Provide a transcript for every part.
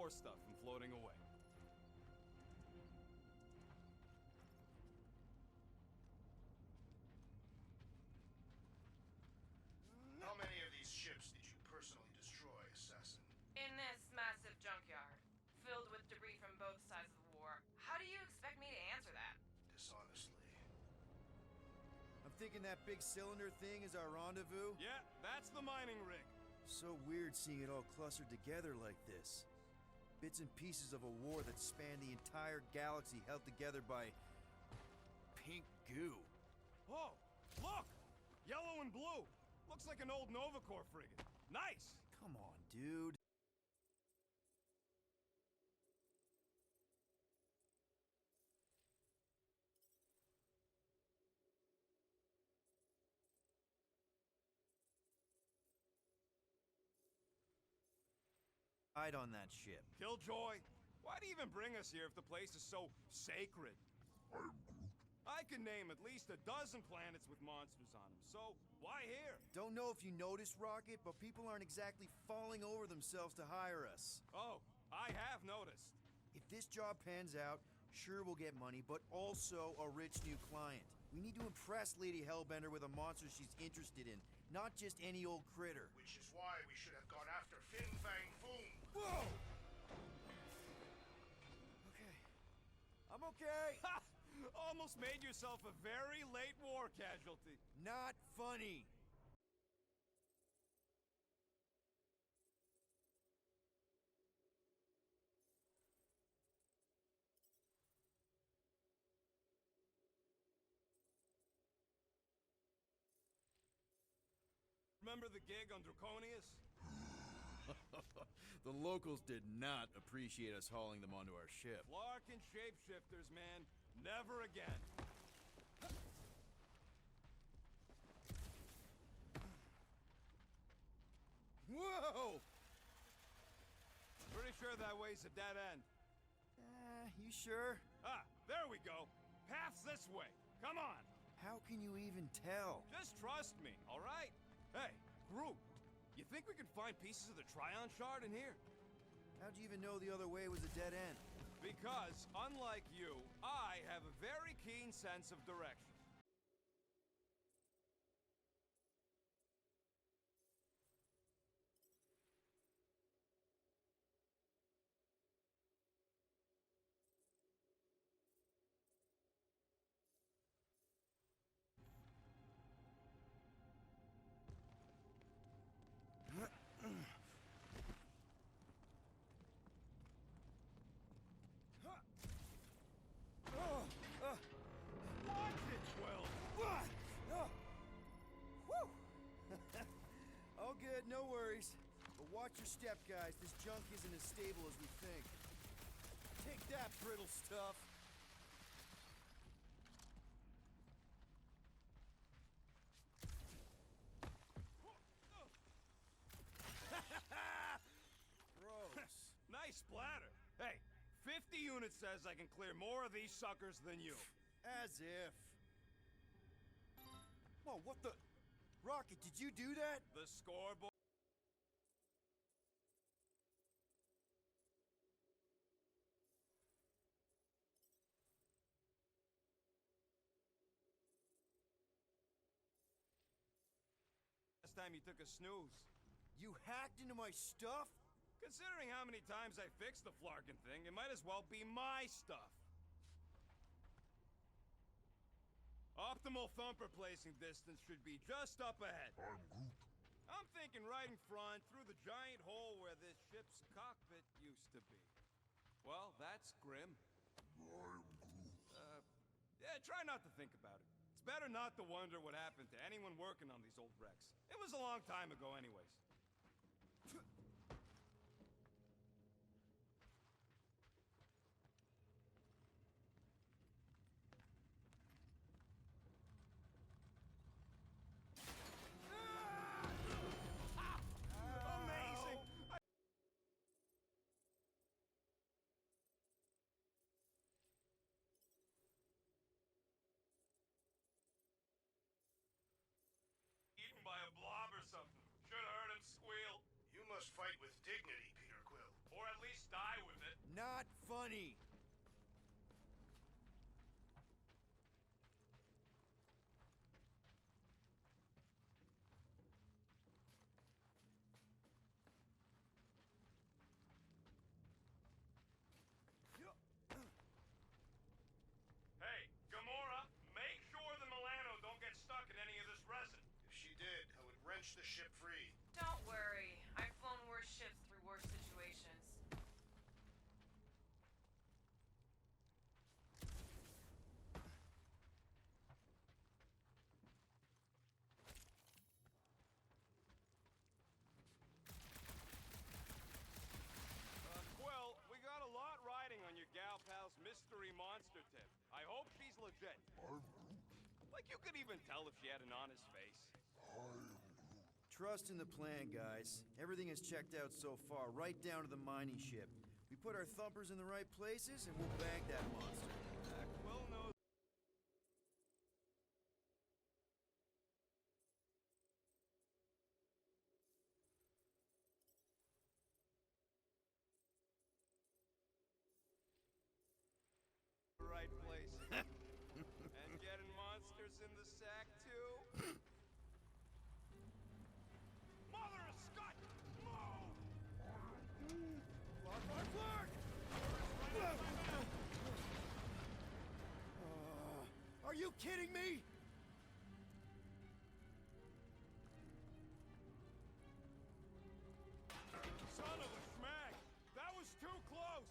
more stuff and floating away. How many of these ships did you personally destroy, Assassin? In this massive junkyard, filled with debris from both sides of the war, how do you expect me to answer that? Dishonestly. I'm thinking that big cylinder thing is our rendezvous. Yeah, that's the mining rig. So weird seeing it all clustered together like this. Bits and pieces of a war that spanned the entire galaxy held together by pink goo. Oh, look! Yellow and blue. Looks like an old Nova Corps frigate. Nice! Come on, dude. Hide on that ship. Killjoy, why do you even bring us here if the place is so sacred? I can name at least a dozen planets with monsters on them, so why here? Don't know if you noticed, Rocket, but people aren't exactly falling over themselves to hire us. Oh, I have noticed. If this job pans out, sure we'll get money, but also a rich new client. We need to impress Lady Hellbender with a monster she's interested in, not just any old critter. Which is why we should have gone after Fin Fang Foom. Whoa! Okay. I'm okay. Ha! Almost made yourself a very late war casualty. Not funny. Remember the gig on Draconius? The locals did not appreciate us hauling them onto our ship. Flark and shapeshifters, man. Never again. Whoa! Pretty sure that way's a dead end. You sure? Ah, there we go. Path's this way. Come on. How can you even tell? Just trust me, all right? Hey, Groot, you think we can find pieces of the Trion Shard in here? How'd you even know the other way was a dead end? Because, unlike you, I have a very keen sense of direction. Watch it, Will! All good, no worries. But watch your step, guys. This junk isn't as stable as we think. Take that, brittle stuff. Gross. Nice splatter. Hey, 50 units says I can clear more of these suckers than you. As if. Whoa, what the? Rocket, did you do that? The scoreboard. Last time you took a snooze. You hacked into my stuff? Considering how many times I fixed the Flarkin thing, it might as well be my stuff. Optimal thumper placing distance should be just up ahead. I'm thinking right in front, through the giant hole where this ship's cockpit used to be. Well, that's grim. Yeah, try not to think about it. It's better not to wonder what happened to anyone working on these old wrecks. It was a long time ago anyways. Eaten by a blob or something. Should have hurt him not funny. Hey, Gamora, make sure the Milano don't get stuck in any of this resin. If she did, I would wrench the ship free. Don't worry. I've flown worse ships through worse situations. Quill, we got a lot riding on your gal pal's mystery monster tip. I hope she's legit. Like you could even tell if she had an honest face. Trust in the plan, guys. Everything is checked out so far, right down to the mining ship. We put our thumpers in the right places, and we'll bag that monster. Quill knows. The right place. And getting monsters in the sack, too. Mother of Scott! Move! Flark, flark, flark! Are you kidding me? Son of a schmag! That was too close!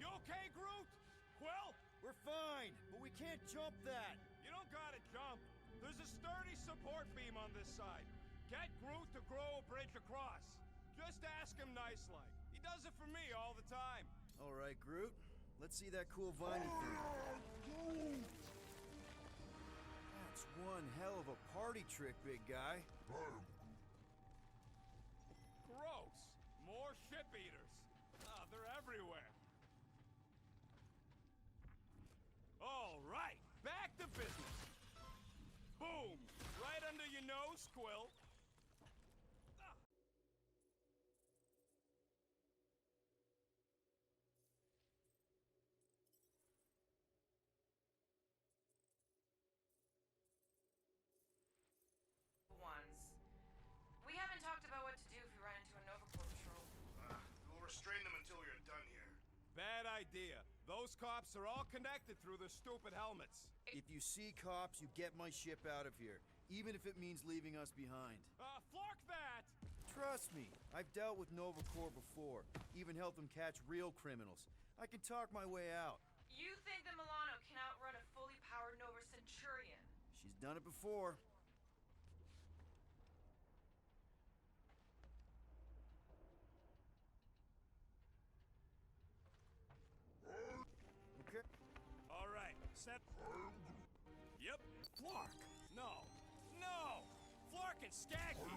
You okay, Groot? Quill? We're fine, but we can't jump that. You don't gotta jump. There's a sturdy support beam on this side. Get Groot to grow a bridge across. Just ask him nice-like. He does it for me all the time. All right, Groot. Let's see that cool viney thing. That's one hell of a party trick, big guy. Gross. More ship eaters. Ah, they're everywhere. All right, back to business. Boom! Right under your nose, Quill. Ones. We haven't talked about what to do if we run into a Nova Corps patrol. We'll restrain them until we are done here. Bad idea. Those cops are all connected through their stupid helmets. If you see cops, you get my ship out of here, even if it means leaving us behind. Flark that! Trust me, I've dealt with Nova Corps before, even helped them catch real criminals. I can talk my way out. You think the Milano can outrun a fully powered Nova Centurion? She's done it before. Okay. All right, set. Yep, Flark. No, no! Flark and Skaggy!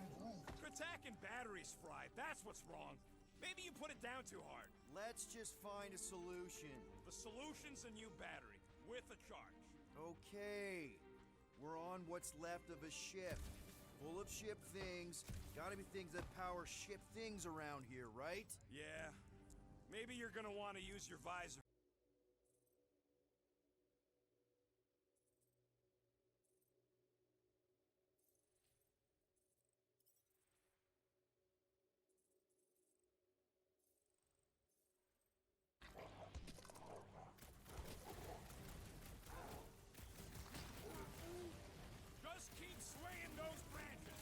Kratak and batteries fried, that's what's wrong. Maybe you put it down too hard. Let's just find a solution. The solution's a new battery, with a charge. Okay. We're on what's left of a ship. Full of ship things. Gotta be things that power ship things around here, right? Yeah. Maybe you're gonna want to use your visor. Just keep swaying those branches.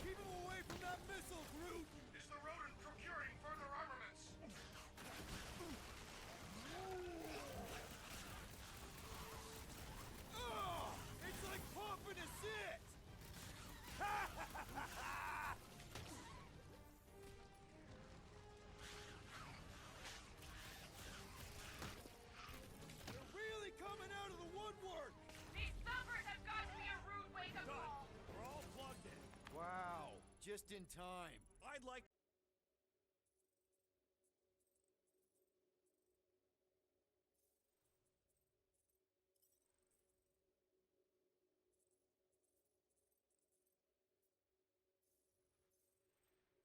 Keep him away from that missile, Groot! Is the rodent procuring further armaments? Oh, it's like pumping a sit! They're really coming out of the woodwork! These thumpers have got to be a rude wake-up Done. call! We're all plugged in. Wow, just in time. I'd like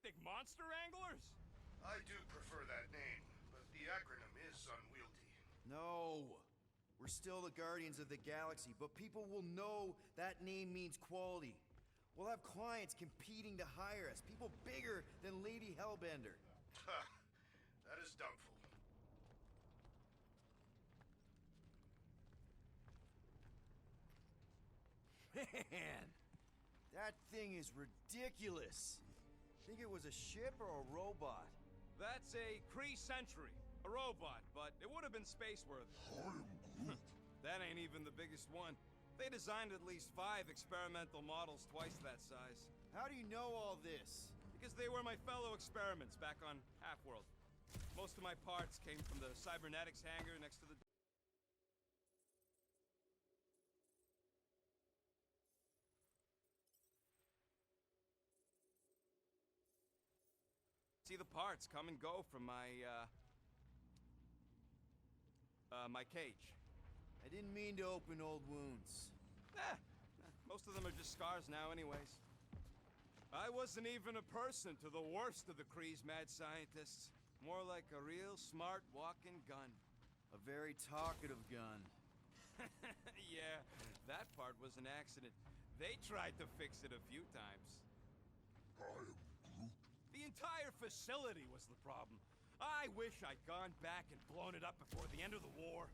galactic monster wranglers? I do prefer that name, but the acronym is unwieldy. No. We're still the Guardians of the Galaxy, but people will know that name means quality. We'll have clients competing to hire us, people bigger than Lady Hellbender. Ha! That is doubtful. Man, that thing is ridiculous. Think it was a ship or a robot? That's a Kree Sentry. A robot, but it would have been space-worthy. That ain't even the biggest one. They designed at least 5 experimental models twice that size. How do you know all this? Because they were my fellow experiments back on Half-World. Most of my parts came from the cybernetics hangar next to the... See the parts come and go from my cage. I didn't mean to open old wounds. Most of them are just scars now anyways. I wasn't even a person to the worst of the Kree's mad scientists. More like a real smart walking gun. A very talkative gun. Yeah, that part was an accident. They tried to fix it a few times. The entire facility was the problem. I wish I'd gone back and blown it up before the end of the war.